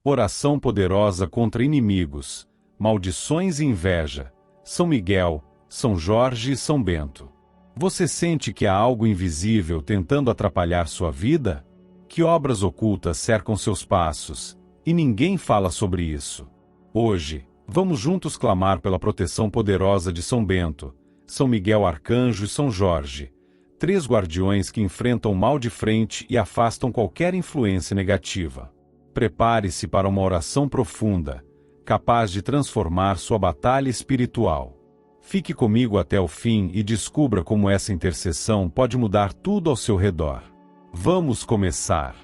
Oração poderosa contra inimigos, maldições e inveja. São Miguel, São Jorge e São Bento. Você sente que há algo invisível tentando atrapalhar sua vida? Que obras ocultas cercam seus passos, e ninguém fala sobre isso? Hoje, vamos juntos clamar pela proteção poderosa de São Bento, São Miguel Arcanjo e São Jorge, 3 guardiões que enfrentam o mal de frente e afastam qualquer influência negativa. Prepare-se para uma oração profunda, capaz de transformar sua batalha espiritual. Fique comigo até o fim e descubra como essa intercessão pode mudar tudo ao seu redor. Vamos começar.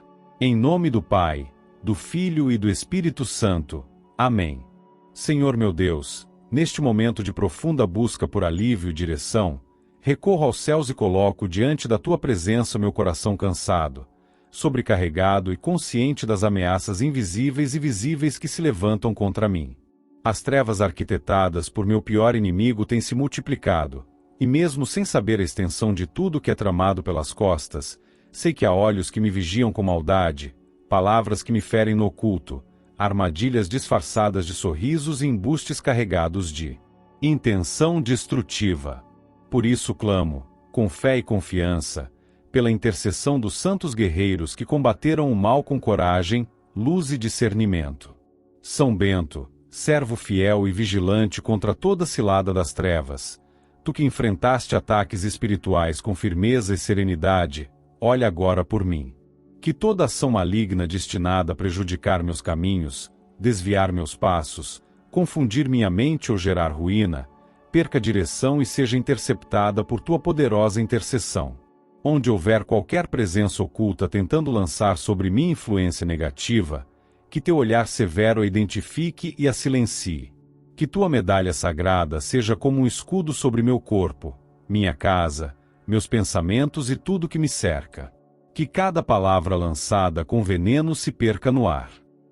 Em nome do Pai, do Filho e do Espírito Santo. Amém. Senhor meu Deus, neste momento de profunda busca por alívio e direção, recorro aos céus e coloco diante da Tua presença meu coração cansado, sobrecarregado e consciente das ameaças invisíveis e visíveis que se levantam contra mim. As trevas arquitetadas por meu pior inimigo têm se multiplicado, e mesmo sem saber a extensão de tudo que é tramado pelas costas, sei que há olhos que me vigiam com maldade, palavras que me ferem no oculto, armadilhas disfarçadas de sorrisos e embustes carregados de intenção destrutiva. Por isso clamo, com fé e confiança, pela intercessão dos santos guerreiros que combateram o mal com coragem, luz e discernimento. São Bento, servo fiel e vigilante contra toda cilada das trevas, tu que enfrentaste ataques espirituais com firmeza e serenidade, olha agora por mim. Que toda ação maligna destinada a prejudicar meus caminhos, desviar meus passos, confundir minha mente ou gerar ruína, perca direção e seja interceptada por tua poderosa intercessão. Onde houver qualquer presença oculta tentando lançar sobre mim influência negativa, que teu olhar severo a identifique e a silencie. Que tua medalha sagrada seja como um escudo sobre meu corpo, minha casa, meus pensamentos e tudo que me cerca. Que cada palavra lançada com veneno se perca no ar.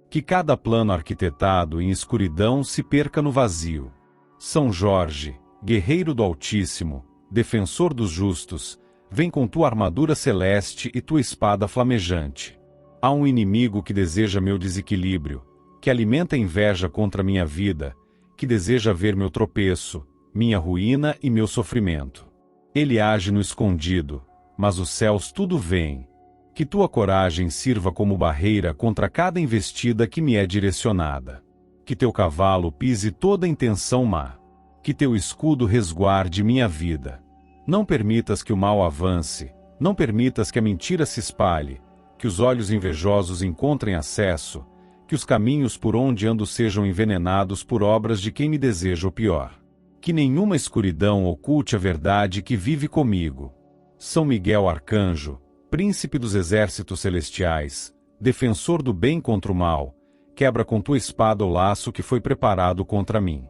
Que cada plano arquitetado em escuridão se perca no vazio. São Jorge, guerreiro do Altíssimo, defensor dos justos, vem com tua armadura celeste e tua espada flamejante. Há um inimigo que deseja meu desequilíbrio, que alimenta inveja contra minha vida, que deseja ver meu tropeço, minha ruína e meu sofrimento. Ele age no escondido, mas os céus tudo veem. Que tua coragem sirva como barreira contra cada investida que me é direcionada. Que teu cavalo pise toda intenção má. Que teu escudo resguarde minha vida. Não permitas que o mal avance, não permitas que a mentira se espalhe, que os olhos invejosos encontrem acesso, que os caminhos por onde ando sejam envenenados por obras de quem me deseja o pior. Que nenhuma escuridão oculte a verdade que vive comigo. São Miguel Arcanjo, príncipe dos exércitos celestiais, defensor do bem contra o mal, quebra com tua espada o laço que foi preparado contra mim.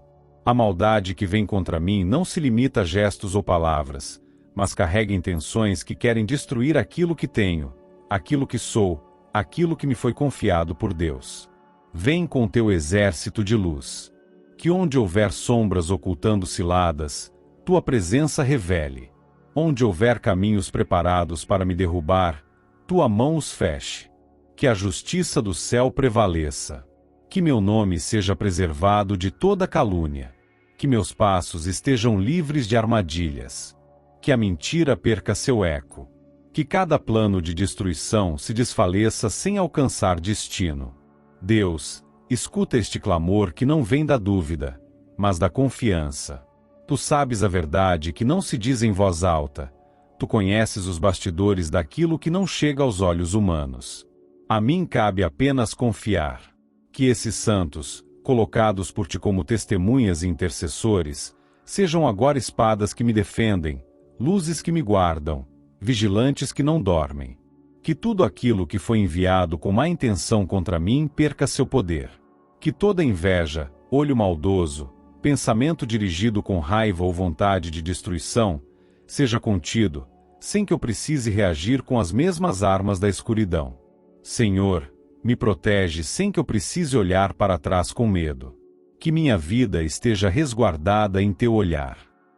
A maldade que vem contra mim não se limita a gestos ou palavras, mas carrega intenções que querem destruir aquilo que tenho, aquilo que sou, aquilo que me foi confiado por Deus. Vem com teu exército de luz. Que onde houver sombras ocultando ciladas, tua presença revele. Onde houver caminhos preparados para me derrubar, tua mão os feche. Que a justiça do céu prevaleça. Que meu nome seja preservado de toda calúnia. Que meus passos estejam livres de armadilhas. Que a mentira perca seu eco. Que cada plano de destruição se desfaleça sem alcançar destino. Deus, escuta este clamor que não vem da dúvida, mas da confiança. Tu sabes a verdade que não se diz em voz alta. Tu conheces os bastidores daquilo que não chega aos olhos humanos. A mim cabe apenas confiar. Que esses santos, colocados por ti como testemunhas e intercessores, sejam agora espadas que me defendem, luzes que me guardam, vigilantes que não dormem. Que tudo aquilo que foi enviado com má intenção contra mim perca seu poder. Que toda inveja, olho maldoso, pensamento dirigido com raiva ou vontade de destruição, seja contido, sem que eu precise reagir com as mesmas armas da escuridão. Senhor, me protege sem que eu precise olhar para trás com medo. Que minha vida esteja resguardada em teu olhar.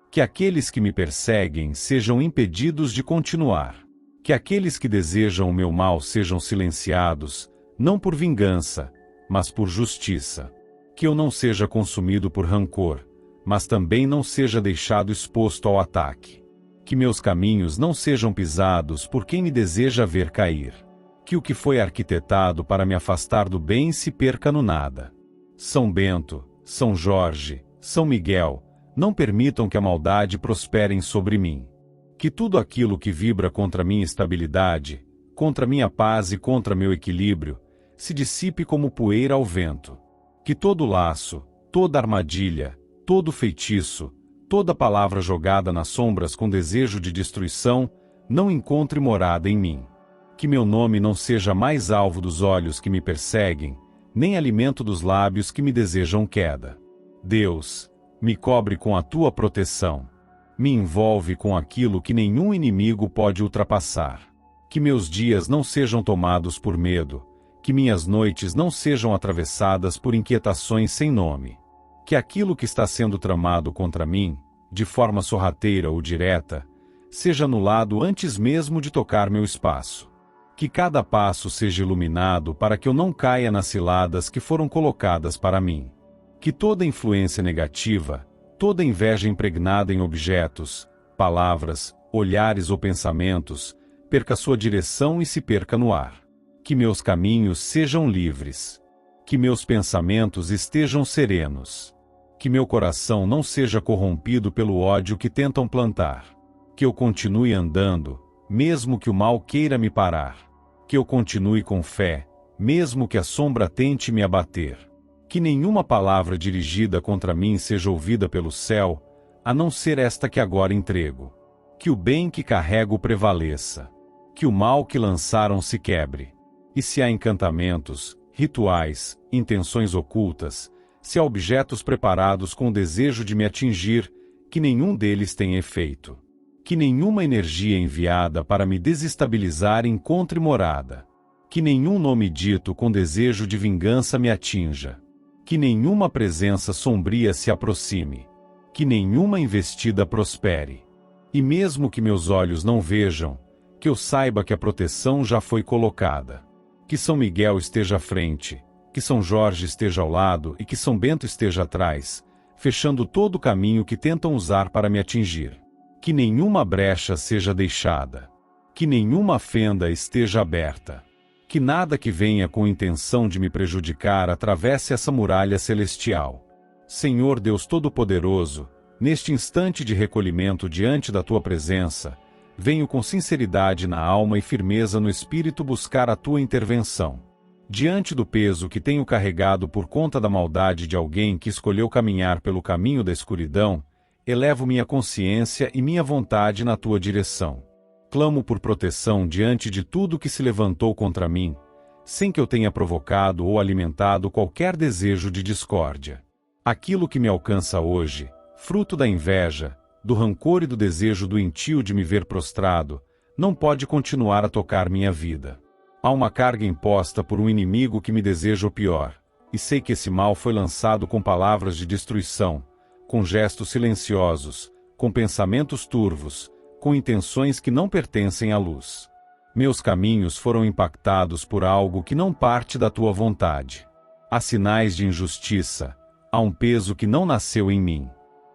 Que aqueles que me perseguem sejam impedidos de continuar. Que aqueles que desejam o meu mal sejam silenciados, não por vingança, mas por justiça. Que eu não seja consumido por rancor, mas também não seja deixado exposto ao ataque. Que meus caminhos não sejam pisados por quem me deseja ver cair. Que o que foi arquitetado para me afastar do bem se perca no nada. São Bento, São Jorge, São Miguel, não permitam que a maldade prospere sobre mim. Que tudo aquilo que vibra contra minha estabilidade, contra minha paz e contra meu equilíbrio, se dissipe como poeira ao vento. Que todo laço, toda armadilha, todo feitiço, toda palavra jogada nas sombras com desejo de destruição, não encontre morada em mim. Que meu nome não seja mais alvo dos olhos que me perseguem, nem alimento dos lábios que me desejam queda. Deus, me cobre com a tua proteção. Me envolve com aquilo que nenhum inimigo pode ultrapassar. Que meus dias não sejam tomados por medo, que minhas noites não sejam atravessadas por inquietações sem nome. Que aquilo que está sendo tramado contra mim, de forma sorrateira ou direta, seja anulado antes mesmo de tocar meu espaço. Que cada passo seja iluminado para que eu não caia nas ciladas que foram colocadas para mim. Que toda influência negativa, toda inveja impregnada em objetos, palavras, olhares ou pensamentos, perca sua direção e se perca no ar. Que meus caminhos sejam livres. Que meus pensamentos estejam serenos. Que meu coração não seja corrompido pelo ódio que tentam plantar. Que eu continue andando, mesmo que o mal queira me parar. Que eu continue com fé, mesmo que a sombra tente me abater. Que nenhuma palavra dirigida contra mim seja ouvida pelo céu, a não ser esta que agora entrego. Que o bem que carrego prevaleça. Que o mal que lançaram se quebre. E se há encantamentos, rituais, intenções ocultas, se há objetos preparados com o desejo de me atingir, que nenhum deles tenha efeito. Que nenhuma energia enviada para me desestabilizar encontre morada. Que nenhum nome dito com desejo de vingança me atinja. Que nenhuma presença sombria se aproxime. Que nenhuma investida prospere. E mesmo que meus olhos não vejam, que eu saiba que a proteção já foi colocada. Que São Miguel esteja à frente, que São Jorge esteja ao lado e que São Bento esteja atrás, fechando todo o caminho que tentam usar para me atingir. Que nenhuma brecha seja deixada. Que nenhuma fenda esteja aberta. Que nada que venha com intenção de me prejudicar atravesse essa muralha celestial. Senhor Deus Todo-Poderoso, neste instante de recolhimento diante da Tua presença, venho com sinceridade na alma e firmeza no espírito buscar a Tua intervenção. Diante do peso que tenho carregado por conta da maldade de alguém que escolheu caminhar pelo caminho da escuridão, elevo minha consciência e minha vontade na Tua direção. Clamo por proteção diante de tudo que se levantou contra mim, sem que eu tenha provocado ou alimentado qualquer desejo de discórdia. Aquilo que me alcança hoje, fruto da inveja, do rancor e do desejo doentio de me ver prostrado, não pode continuar a tocar minha vida. Há uma carga imposta por um inimigo que me deseja o pior, e sei que esse mal foi lançado com palavras de destruição, com gestos silenciosos, com pensamentos turvos, com intenções que não pertencem à luz. Meus caminhos foram impactados por algo que não parte da Tua vontade. Há sinais de injustiça, há um peso que não nasceu em mim.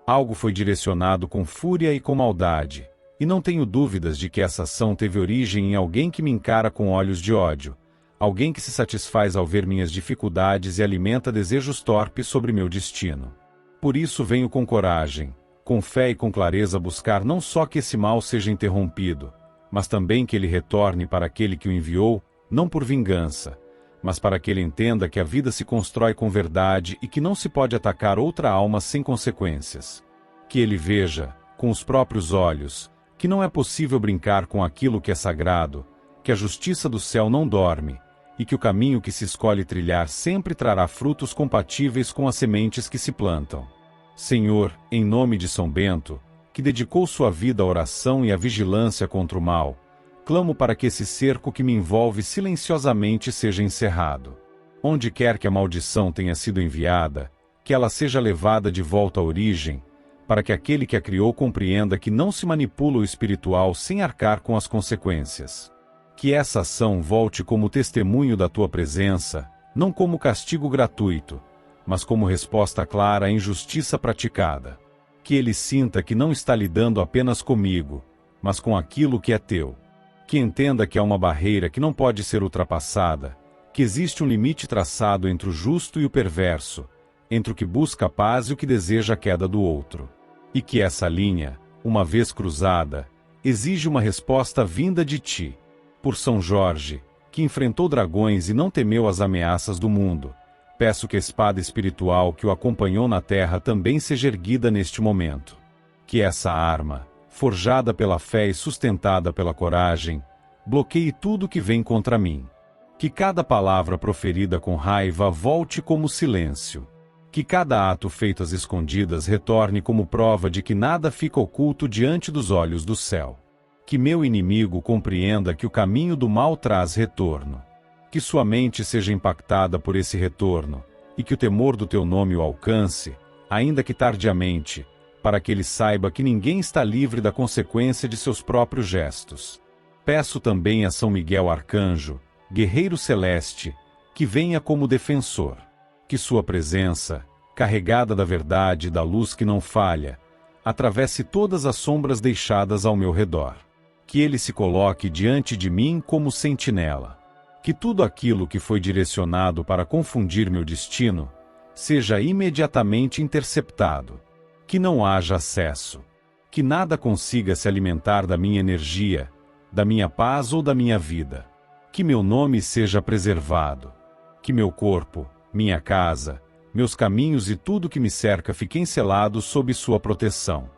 Algo foi direcionado com fúria e com maldade, e não tenho dúvidas de que essa ação teve origem em alguém que me encara com olhos de ódio, alguém que se satisfaz ao ver minhas dificuldades e alimenta desejos torpes sobre meu destino. Por isso venho com coragem, com fé e com clareza buscar não só que esse mal seja interrompido, mas também que ele retorne para aquele que o enviou, não por vingança, mas para que ele entenda que a vida se constrói com verdade e que não se pode atacar outra alma sem consequências. Que ele veja, com os próprios olhos, que não é possível brincar com aquilo que é sagrado, que a justiça do céu não dorme, e que o caminho que se escolhe trilhar sempre trará frutos compatíveis com as sementes que se plantam. Senhor, em nome de São Bento, que dedicou sua vida à oração e à vigilância contra o mal, clamo para que esse cerco que me envolve silenciosamente seja encerrado. Onde quer que a maldição tenha sido enviada, que ela seja levada de volta à origem, para que aquele que a criou compreenda que não se manipula o espiritual sem arcar com as consequências. Que essa ação volte como testemunho da Tua presença, não como castigo gratuito, mas como resposta clara à injustiça praticada. Que ele sinta que não está lidando apenas comigo, mas com aquilo que é teu. Que entenda que há uma barreira que não pode ser ultrapassada, que existe um limite traçado entre o justo e o perverso, entre o que busca a paz e o que deseja a queda do outro. E que essa linha, uma vez cruzada, exige uma resposta vinda de ti. Por São Jorge, que enfrentou dragões e não temeu as ameaças do mundo, peço que a espada espiritual que o acompanhou na terra também seja erguida neste momento. Que essa arma, forjada pela fé e sustentada pela coragem, bloqueie tudo que vem contra mim. Que cada palavra proferida com raiva volte como silêncio. Que cada ato feito às escondidas retorne como prova de que nada fica oculto diante dos olhos do céu. Que meu inimigo compreenda que o caminho do mal traz retorno. Que sua mente seja impactada por esse retorno, e que o temor do teu nome o alcance, ainda que tardiamente, para que ele saiba que ninguém está livre da consequência de seus próprios gestos. Peço também a São Miguel Arcanjo, guerreiro celeste, que venha como defensor. Que sua presença, carregada da verdade e da luz que não falha, atravesse todas as sombras deixadas ao meu redor. Que ele se coloque diante de mim como sentinela. Que tudo aquilo que foi direcionado para confundir meu destino, seja imediatamente interceptado. Que não haja acesso. Que nada consiga se alimentar da minha energia, da minha paz ou da minha vida. Que meu nome seja preservado. Que meu corpo, minha casa, meus caminhos e tudo que me cerca fiquem selados sob sua proteção.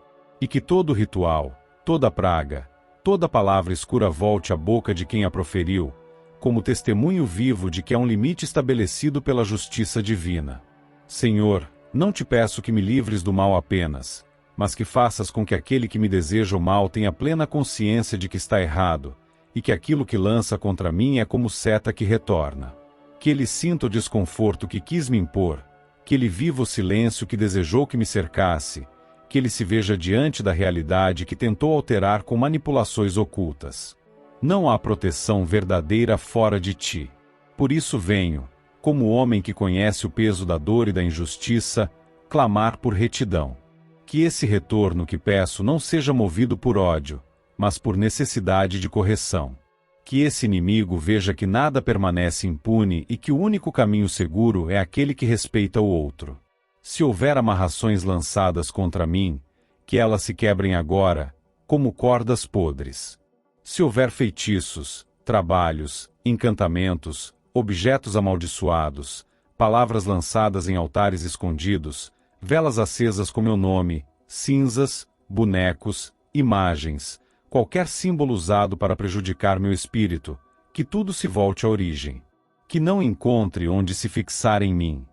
E que todo ritual, toda praga, toda palavra escura volte à boca de quem a proferiu, como testemunho vivo de que há um limite estabelecido pela justiça divina. Senhor, não te peço que me livres do mal apenas, mas que faças com que aquele que me deseja o mal tenha plena consciência de que está errado, e que aquilo que lança contra mim é como seta que retorna. Que ele sinta o desconforto que quis me impor, que ele viva o silêncio que desejou que me cercasse, que ele se veja diante da realidade que tentou alterar com manipulações ocultas. Não há proteção verdadeira fora de ti. Por isso venho, como homem que conhece o peso da dor e da injustiça, clamar por retidão. Que esse retorno que peço não seja movido por ódio, mas por necessidade de correção. Que esse inimigo veja que nada permanece impune e que o único caminho seguro é aquele que respeita o outro. Se houver amarrações lançadas contra mim, que elas se quebrem agora, como cordas podres. Se houver feitiços, trabalhos, encantamentos, objetos amaldiçoados, palavras lançadas em altares escondidos, velas acesas com meu nome, cinzas, bonecos, imagens, qualquer símbolo usado para prejudicar meu espírito, que tudo se volte à origem. Que não encontre onde se fixar em mim.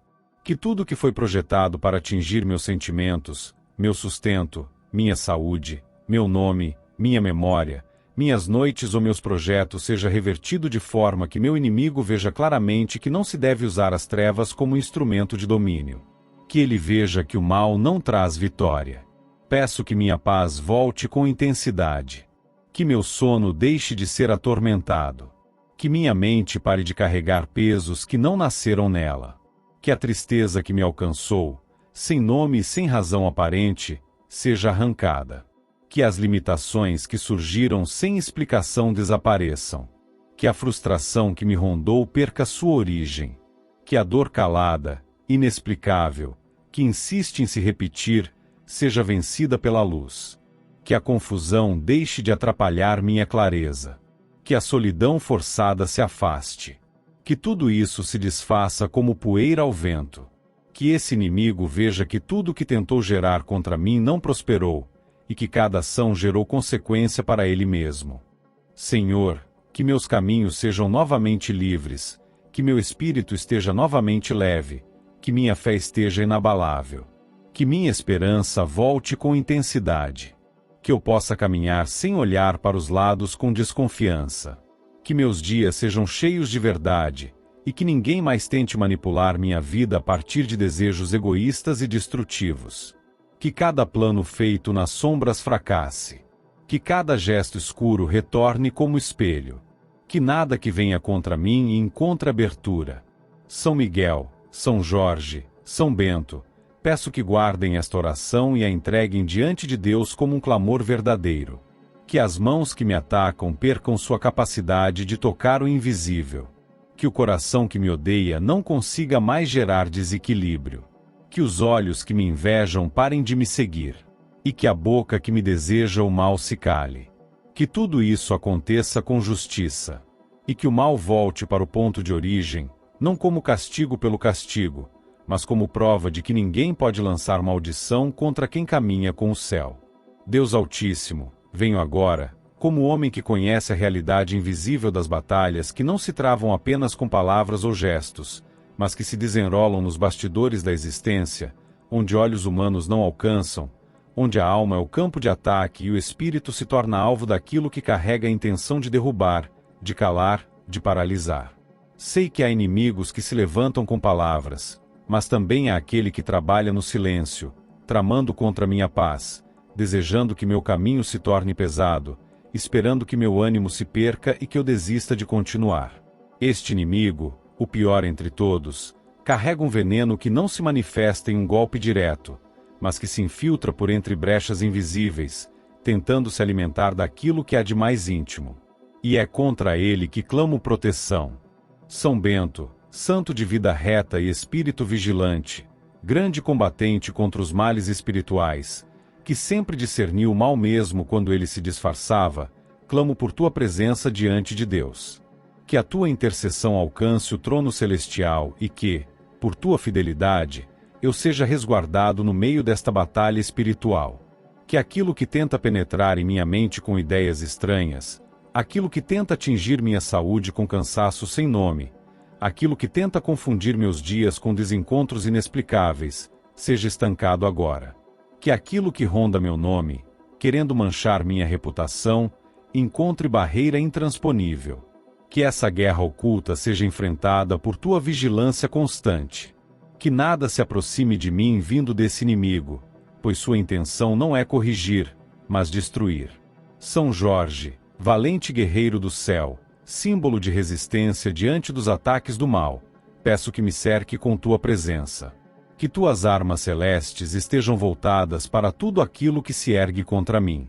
Que tudo que foi projetado para atingir meus sentimentos, meu sustento, minha saúde, meu nome, minha memória, minhas noites ou meus projetos seja revertido de forma que meu inimigo veja claramente que não se deve usar as trevas como instrumento de domínio. Que ele veja que o mal não traz vitória. Peço que minha paz volte com intensidade. Que meu sono deixe de ser atormentado. Que minha mente pare de carregar pesos que não nasceram nela. Que a tristeza que me alcançou, sem nome e sem razão aparente, seja arrancada. Que as limitações que surgiram sem explicação desapareçam. Que a frustração que me rondou perca sua origem. Que a dor calada, inexplicável, que insiste em se repetir, seja vencida pela luz. Que a confusão deixe de atrapalhar minha clareza. Que a solidão forçada se afaste. Que tudo isso se desfaça como poeira ao vento. Que esse inimigo veja que tudo que tentou gerar contra mim não prosperou, e que cada ação gerou consequência para ele mesmo. Senhor, que meus caminhos sejam novamente livres, que meu espírito esteja novamente leve, que minha fé esteja inabalável. Que minha esperança volte com intensidade. Que eu possa caminhar sem olhar para os lados com desconfiança. Que meus dias sejam cheios de verdade, e que ninguém mais tente manipular minha vida a partir de desejos egoístas e destrutivos. Que cada plano feito nas sombras fracasse. Que cada gesto escuro retorne como espelho. Que nada que venha contra mim encontre abertura. São Miguel, São Jorge, São Bento, peço que guardem esta oração e a entreguem diante de Deus como um clamor verdadeiro. Que as mãos que me atacam percam sua capacidade de tocar o invisível. Que o coração que me odeia não consiga mais gerar desequilíbrio. Que os olhos que me invejam parem de me seguir. E que a boca que me deseja o mal se cale. Que tudo isso aconteça com justiça. E que o mal volte para o ponto de origem, não como castigo pelo castigo, mas como prova de que ninguém pode lançar maldição contra quem caminha com o céu. Deus Altíssimo, venho agora, como homem que conhece a realidade invisível das batalhas que não se travam apenas com palavras ou gestos, mas que se desenrolam nos bastidores da existência, onde olhos humanos não alcançam, onde a alma é o campo de ataque e o espírito se torna alvo daquilo que carrega a intenção de derrubar, de calar, de paralisar. Sei que há inimigos que se levantam com palavras, mas também há aquele que trabalha no silêncio, tramando contra minha paz, desejando que meu caminho se torne pesado, esperando que meu ânimo se perca e que eu desista de continuar. Este inimigo, o pior entre todos, carrega um veneno que não se manifesta em um golpe direto, mas que se infiltra por entre brechas invisíveis, tentando se alimentar daquilo que há de mais íntimo. E é contra ele que clamo proteção. São Bento, santo de vida reta e espírito vigilante, grande combatente contra os males espirituais, que sempre discerniu o mal mesmo quando ele se disfarçava, clamo por tua presença diante de Deus. Que a tua intercessão alcance o trono celestial e que, por tua fidelidade, eu seja resguardado no meio desta batalha espiritual. Que aquilo que tenta penetrar em minha mente com ideias estranhas, aquilo que tenta atingir minha saúde com cansaço sem nome, aquilo que tenta confundir meus dias com desencontros inexplicáveis, seja estancado agora. Que aquilo que ronda meu nome, querendo manchar minha reputação, encontre barreira intransponível. Que essa guerra oculta seja enfrentada por tua vigilância constante. Que nada se aproxime de mim vindo desse inimigo, pois sua intenção não é corrigir, mas destruir. São Jorge, valente guerreiro do céu, símbolo de resistência diante dos ataques do mal, peço que me cerque com tua presença. Que tuas armas celestes estejam voltadas para tudo aquilo que se ergue contra mim.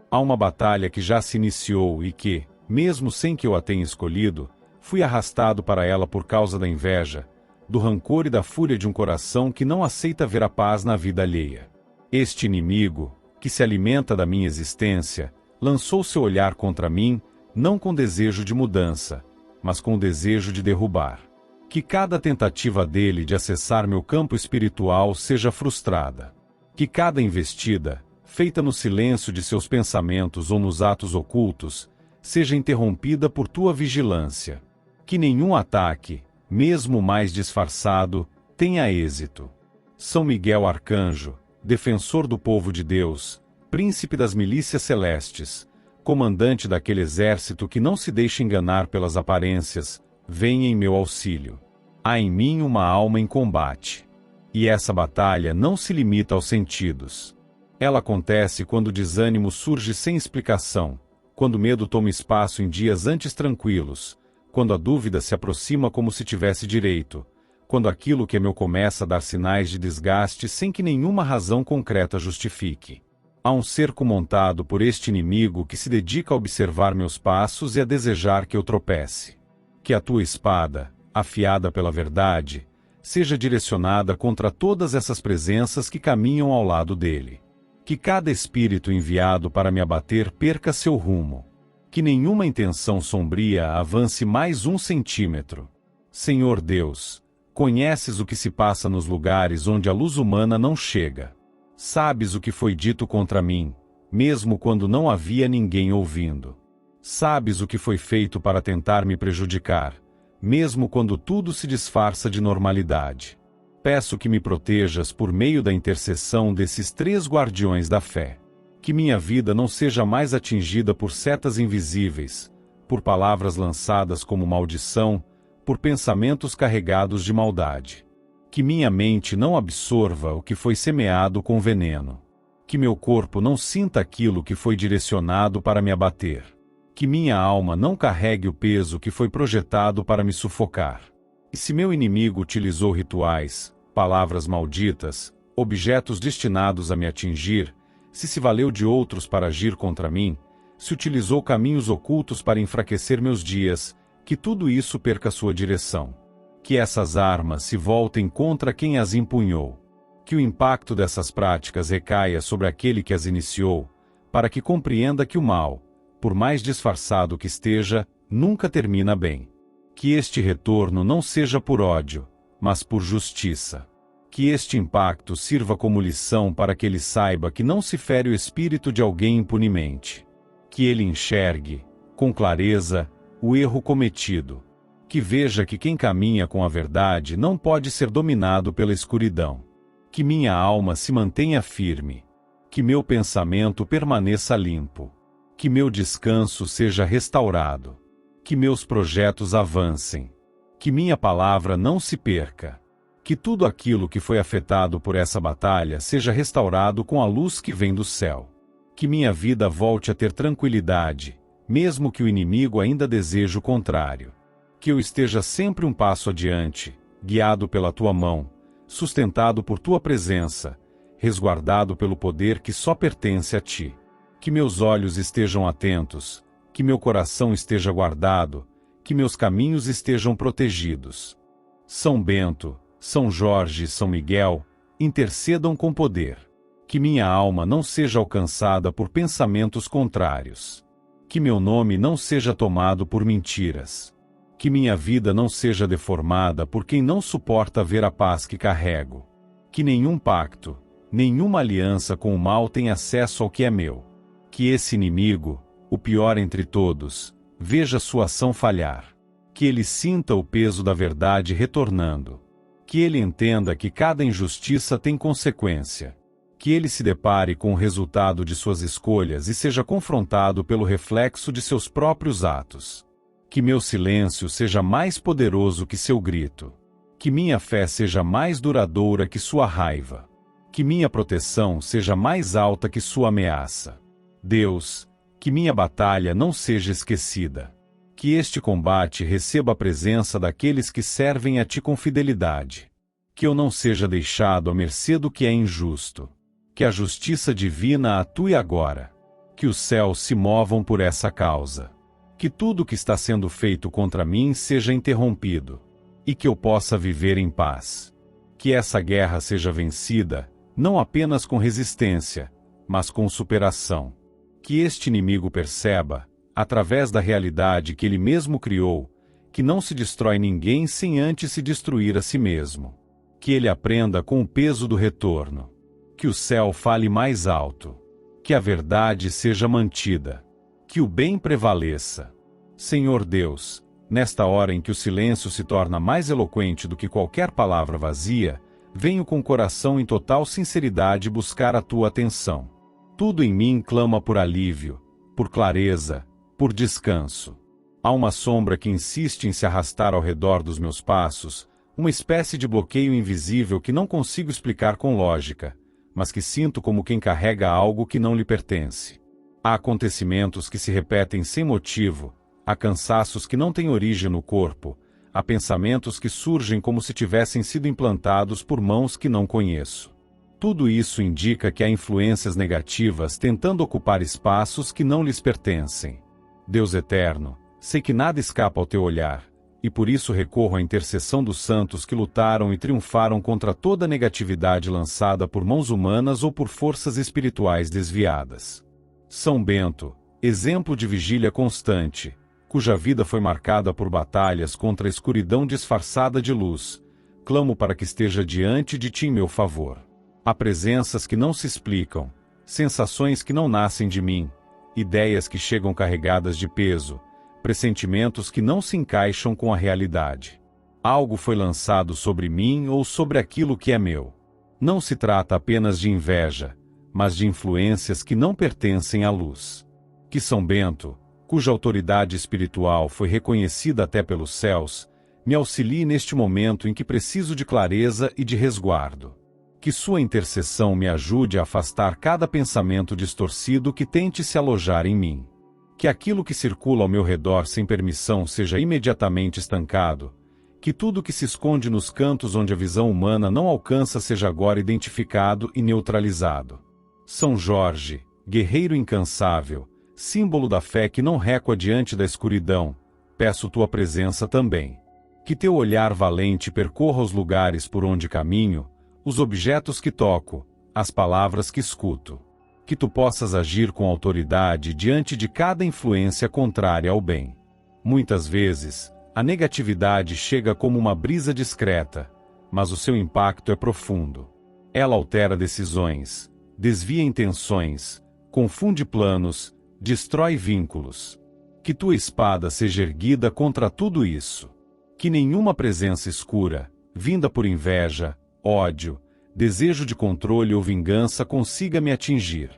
Há uma batalha que já se iniciou e que, mesmo sem que eu a tenha escolhido, fui arrastado para ela por causa da inveja, do rancor e da fúria de um coração que não aceita ver a paz na vida alheia. Este inimigo, que se alimenta da minha existência, lançou seu olhar contra mim, não com desejo de mudança, mas com desejo de derrubar. Que cada tentativa dele de acessar meu campo espiritual seja frustrada. Que cada investida, feita no silêncio de seus pensamentos ou nos atos ocultos, seja interrompida por tua vigilância. Que nenhum ataque, mesmo mais disfarçado, tenha êxito. São Miguel Arcanjo, defensor do povo de Deus, príncipe das milícias celestes, comandante daquele exército que não se deixa enganar pelas aparências, venha em meu auxílio. Há em mim uma alma em combate. E essa batalha não se limita aos sentidos. Ela acontece quando o desânimo surge sem explicação, quando o medo toma espaço em dias antes tranquilos, quando a dúvida se aproxima como se tivesse direito, quando aquilo que é meu começa a dar sinais de desgaste sem que nenhuma razão concreta justifique. Há um cerco montado por este inimigo que se dedica a observar meus passos e a desejar que eu tropece. Que a tua espada, afiada pela verdade, seja direcionada contra todas essas presenças que caminham ao lado dele. Que cada espírito enviado para me abater perca seu rumo. Que nenhuma intenção sombria avance mais 1 centímetro. Senhor Deus, conheces o que se passa nos lugares onde a luz humana não chega. Sabes o que foi dito contra mim, mesmo quando não havia ninguém ouvindo. Sabes o que foi feito para tentar me prejudicar, mesmo quando tudo se disfarça de normalidade. Peço que me protejas por meio da intercessão desses 3 guardiões da fé. Que minha vida não seja mais atingida por setas invisíveis, por palavras lançadas como maldição, por pensamentos carregados de maldade. Que minha mente não absorva o que foi semeado com veneno. Que meu corpo não sinta aquilo que foi direcionado para me abater. Que minha alma não carregue o peso que foi projetado para me sufocar. E se meu inimigo utilizou rituais, palavras malditas, objetos destinados a me atingir, se valeu de outros para agir contra mim, se utilizou caminhos ocultos para enfraquecer meus dias, que tudo isso perca sua direção. Que essas armas se voltem contra quem as empunhou. Que o impacto dessas práticas recaia sobre aquele que as iniciou, para que compreenda que o mal, por mais disfarçado que esteja, nunca termina bem. Que este retorno não seja por ódio, mas por justiça. Que este impacto sirva como lição para que ele saiba que não se fere o espírito de alguém impunemente. Que ele enxergue, com clareza, o erro cometido. Que veja que quem caminha com a verdade não pode ser dominado pela escuridão. Que minha alma se mantenha firme. Que meu pensamento permaneça limpo. Que meu descanso seja restaurado. Que meus projetos avancem. Que minha palavra não se perca. Que tudo aquilo que foi afetado por essa batalha seja restaurado com a luz que vem do céu. Que minha vida volte a ter tranquilidade, mesmo que o inimigo ainda deseje o contrário. Que eu esteja sempre um passo adiante, guiado pela tua mão, sustentado por tua presença, resguardado pelo poder que só pertence a ti. Que meus olhos estejam atentos, que meu coração esteja guardado, que meus caminhos estejam protegidos. São Bento, São Jorge e São Miguel, intercedam com poder. Que minha alma não seja alcançada por pensamentos contrários. Que meu nome não seja tomado por mentiras. Que minha vida não seja deformada por quem não suporta ver a paz que carrego. Que nenhum pacto, nenhuma aliança com o mal tenha acesso ao que é meu. Que esse inimigo, o pior entre todos, veja sua ação falhar. Que ele sinta o peso da verdade retornando. Que ele entenda que cada injustiça tem consequência. Que ele se depare com o resultado de suas escolhas e seja confrontado pelo reflexo de seus próprios atos. Que meu silêncio seja mais poderoso que seu grito. Que minha fé seja mais duradoura que sua raiva. Que minha proteção seja mais alta que sua ameaça. Deus, que minha batalha não seja esquecida. Que este combate receba a presença daqueles que servem a ti com fidelidade. Que eu não seja deixado à mercê do que é injusto. Que a justiça divina atue agora. Que os céus se movam por essa causa. Que tudo que está sendo feito contra mim seja interrompido. E que eu possa viver em paz. Que essa guerra seja vencida, não apenas com resistência, mas com superação. Que este inimigo perceba, através da realidade que ele mesmo criou, que não se destrói ninguém sem antes se destruir a si mesmo. Que ele aprenda com o peso do retorno. Que o céu fale mais alto. Que a verdade seja mantida. Que o bem prevaleça. Senhor Deus, nesta hora em que o silêncio se torna mais eloquente do que qualquer palavra vazia, venho com o coração em total sinceridade buscar a tua atenção. Tudo em mim clama por alívio, por clareza, por descanso. Há uma sombra que insiste em se arrastar ao redor dos meus passos, uma espécie de bloqueio invisível que não consigo explicar com lógica, mas que sinto como quem carrega algo que não lhe pertence. Há acontecimentos que se repetem sem motivo, há cansaços que não têm origem no corpo, há pensamentos que surgem como se tivessem sido implantados por mãos que não conheço. Tudo isso indica que há influências negativas tentando ocupar espaços que não lhes pertencem. Deus eterno, sei que nada escapa ao teu olhar, e por isso recorro à intercessão dos santos que lutaram e triunfaram contra toda negatividade lançada por mãos humanas ou por forças espirituais desviadas. São Bento, exemplo de vigília constante, cuja vida foi marcada por batalhas contra a escuridão disfarçada de luz, clamo para que esteja diante de ti em meu favor. Há presenças que não se explicam, sensações que não nascem de mim, ideias que chegam carregadas de peso, pressentimentos que não se encaixam com a realidade. Algo foi lançado sobre mim ou sobre aquilo que é meu. Não se trata apenas de inveja, mas de influências que não pertencem à luz. Que São Bento, cuja autoridade espiritual foi reconhecida até pelos céus, me auxilie neste momento em que preciso de clareza e de resguardo. Que sua intercessão me ajude a afastar cada pensamento distorcido que tente se alojar em mim. Que aquilo que circula ao meu redor sem permissão seja imediatamente estancado. Que tudo que se esconde nos cantos onde a visão humana não alcança seja agora identificado e neutralizado. São Jorge, guerreiro incansável, símbolo da fé que não recua diante da escuridão, peço tua presença também. Que teu olhar valente percorra os lugares por onde caminho, os objetos que toco, as palavras que escuto. Que tu possas agir com autoridade diante de cada influência contrária ao bem. Muitas vezes, a negatividade chega como uma brisa discreta, mas o seu impacto é profundo. Ela altera decisões, desvia intenções, confunde planos, destrói vínculos. Que tua espada seja erguida contra tudo isso. Que nenhuma presença escura, vinda por inveja, ódio, desejo de controle ou vingança consiga me atingir.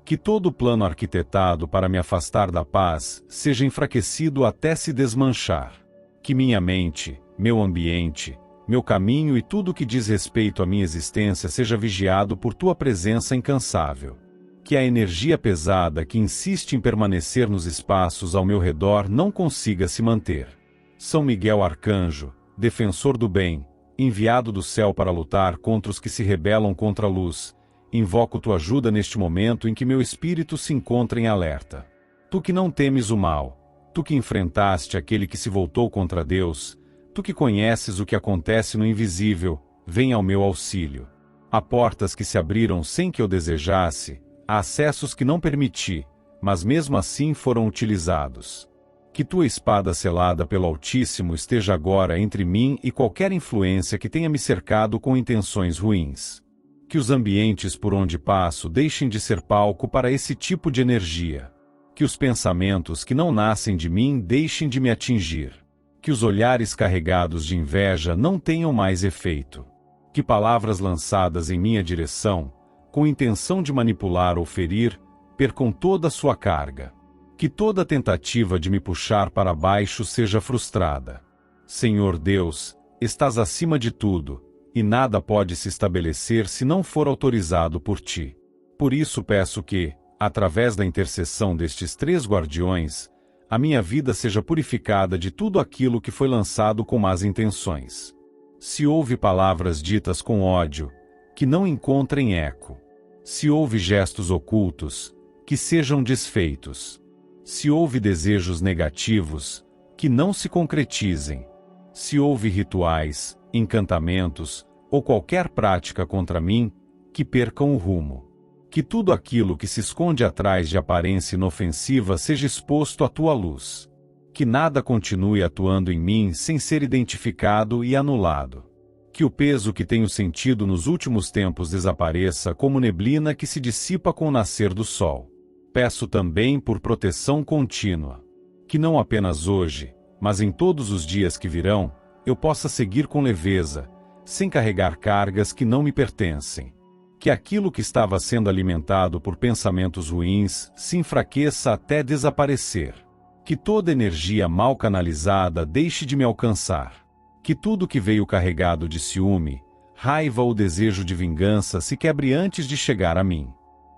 Que todo plano arquitetado para me afastar da paz seja enfraquecido até se desmanchar. Que minha mente, meu ambiente, meu caminho e tudo que diz respeito à minha existência seja vigiado por tua presença incansável. Que a energia pesada que insiste em permanecer nos espaços ao meu redor não consiga se manter. São Miguel Arcanjo, defensor do bem, enviado do céu para lutar contra os que se rebelam contra a luz, invoco tua ajuda neste momento em que meu espírito se encontra em alerta. Tu que não temes o mal, tu que enfrentaste aquele que se voltou contra Deus, tu que conheces o que acontece no invisível, vem ao meu auxílio. Há portas que se abriram sem que eu desejasse, há acessos que não permiti, mas mesmo assim foram utilizados. Que tua espada selada pelo Altíssimo esteja agora entre mim e qualquer influência que tenha me cercado com intenções ruins. Que os ambientes por onde passo deixem de ser palco para esse tipo de energia. Que os pensamentos que não nascem de mim deixem de me atingir. Que os olhares carregados de inveja não tenham mais efeito. Que palavras lançadas em minha direção, com intenção de manipular ou ferir, percam toda a sua carga. Que toda tentativa de me puxar para baixo seja frustrada. Senhor Deus, estás acima de tudo, e nada pode se estabelecer se não for autorizado por ti. Por isso peço que, através da intercessão destes 3 guardiões, a minha vida seja purificada de tudo aquilo que foi lançado com más intenções. Se houve palavras ditas com ódio, que não encontrem eco. Se houve gestos ocultos, que sejam desfeitos. Se houve desejos negativos, que não se concretizem. Se houve rituais, encantamentos, ou qualquer prática contra mim, que percam o rumo. Que tudo aquilo que se esconde atrás de aparência inofensiva seja exposto à tua luz. Que nada continue atuando em mim sem ser identificado e anulado. Que o peso que tenho sentido nos últimos tempos desapareça como neblina que se dissipa com o nascer do sol. Peço também por proteção contínua. Que não apenas hoje, mas em todos os dias que virão, eu possa seguir com leveza, sem carregar cargas que não me pertencem. Que aquilo que estava sendo alimentado por pensamentos ruins se enfraqueça até desaparecer. Que toda energia mal canalizada deixe de me alcançar. Que tudo que veio carregado de ciúme, raiva ou desejo de vingança se quebre antes de chegar a mim.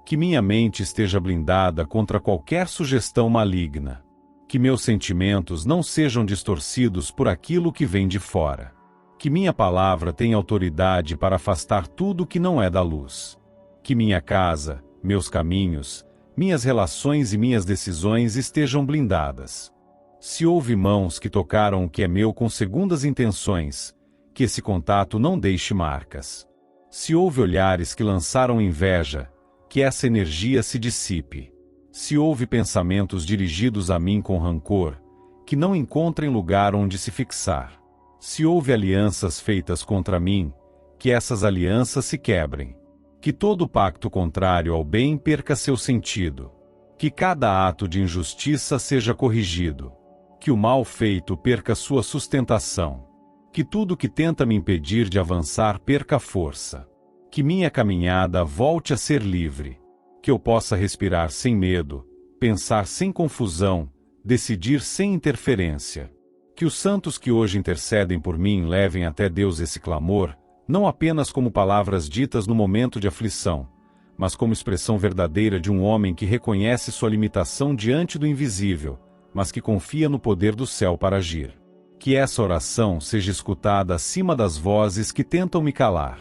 Que minha mente esteja blindada contra qualquer sugestão maligna. Que meus sentimentos não sejam distorcidos por aquilo que vem de fora. Que minha palavra tenha autoridade para afastar tudo que não é da luz. Que minha casa, meus caminhos, minhas relações e minhas decisões estejam blindadas. Se houve mãos que tocaram o que é meu com segundas intenções, que esse contato não deixe marcas. Se houve olhares que lançaram inveja, que essa energia se dissipe. Se houve pensamentos dirigidos a mim com rancor, que não encontrem lugar onde se fixar. Se houve alianças feitas contra mim, que essas alianças se quebrem. Que todo pacto contrário ao bem perca seu sentido. Que cada ato de injustiça seja corrigido. Que o mal feito perca sua sustentação. Que tudo que tenta me impedir de avançar perca força. Que minha caminhada volte a ser livre. Que eu possa respirar sem medo, pensar sem confusão, decidir sem interferência. Que os santos que hoje intercedem por mim levem até Deus esse clamor, não apenas como palavras ditas no momento de aflição, mas como expressão verdadeira de um homem que reconhece sua limitação diante do invisível, mas que confia no poder do céu para agir. Que essa oração seja escutada acima das vozes que tentam me calar.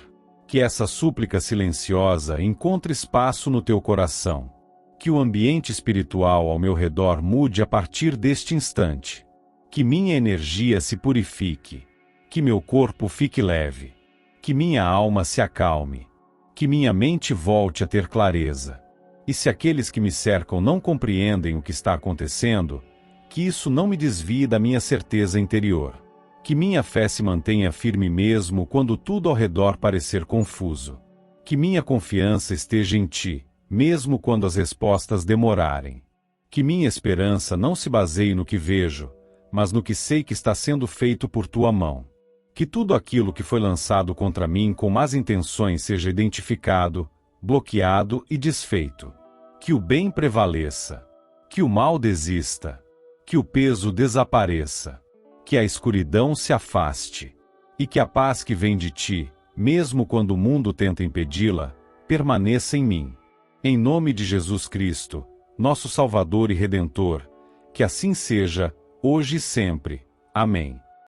Que essa súplica silenciosa encontre espaço no teu coração. Que o ambiente espiritual ao meu redor mude a partir deste instante. Que minha energia se purifique. Que meu corpo fique leve. Que minha alma se acalme. Que minha mente volte a ter clareza. E se aqueles que me cercam não compreendem o que está acontecendo, que isso não me desvie da minha certeza interior. Que minha fé se mantenha firme mesmo quando tudo ao redor parecer confuso. Que minha confiança esteja em Ti, mesmo quando as respostas demorarem. Que minha esperança não se baseie no que vejo, mas no que sei que está sendo feito por Tua mão. Que tudo aquilo que foi lançado contra mim com más intenções seja identificado, bloqueado e desfeito. Que o bem prevaleça. Que o mal desista. Que o peso desapareça. Que a escuridão se afaste. E que a paz que vem de Ti, mesmo quando o mundo tenta impedi-la, permaneça em mim. Em nome de Jesus Cristo, nosso Salvador e Redentor, que assim seja, hoje e sempre. Amém.